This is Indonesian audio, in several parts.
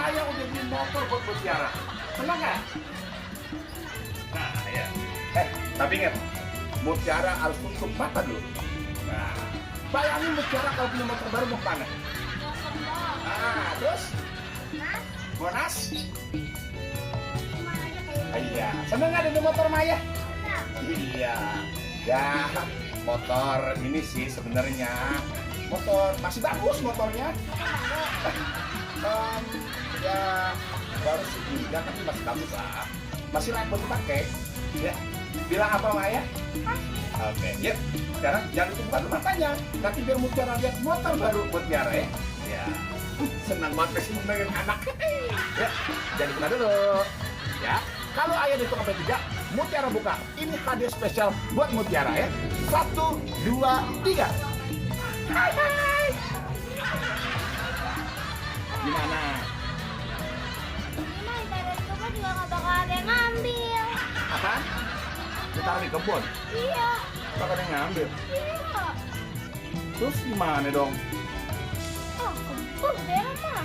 Ayah udah beli motor buat Mutiara. Senang nggak? Nah, ya. Tapi ingat, Mutiara harus tutup mata dulu. Nah, bayangin Mutiara kalau punya motor baru mau kemana? Nah, terus? Monas? Iya, seneng nggak ada motor Maya? Iya, ya motor ini sih sebenarnya motor masih bagus motornya. Ya baru sih enggak, tapi masih bagus lah, masih layak buat dipakai. Ya, bilang apa Maya? Oke, yuk sekarang jangan lupa buka matanya, nanti biar Mutiara lihat motor baru buat Tiara ya. Ya, senang banget sih mengenai anak. Ya, jangan lupa dulu. Ya, kalau ayah dihitung sampai 3, Mutiara buka. Ini hadiah spesial buat Mutiara ya. 1, 2, 3. Hai hai. Gimana? Ini dari kebun juga nggak bakal ada yang ngambil. Apa? Kita di kebun. Iya. Bakal ada yang ngambil. Iya. Terus gimana dong? Oh, kebun deh mah.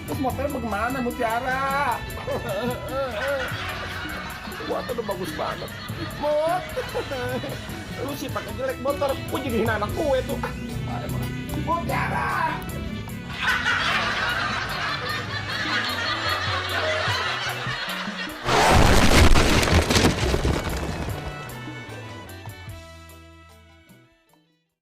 Terus motornya bagaimana Mutiara? Buat udah bagus banget. Mut. Lu sih pakai jelek motor, gue jadi hina anak gue tuh. Mutiara.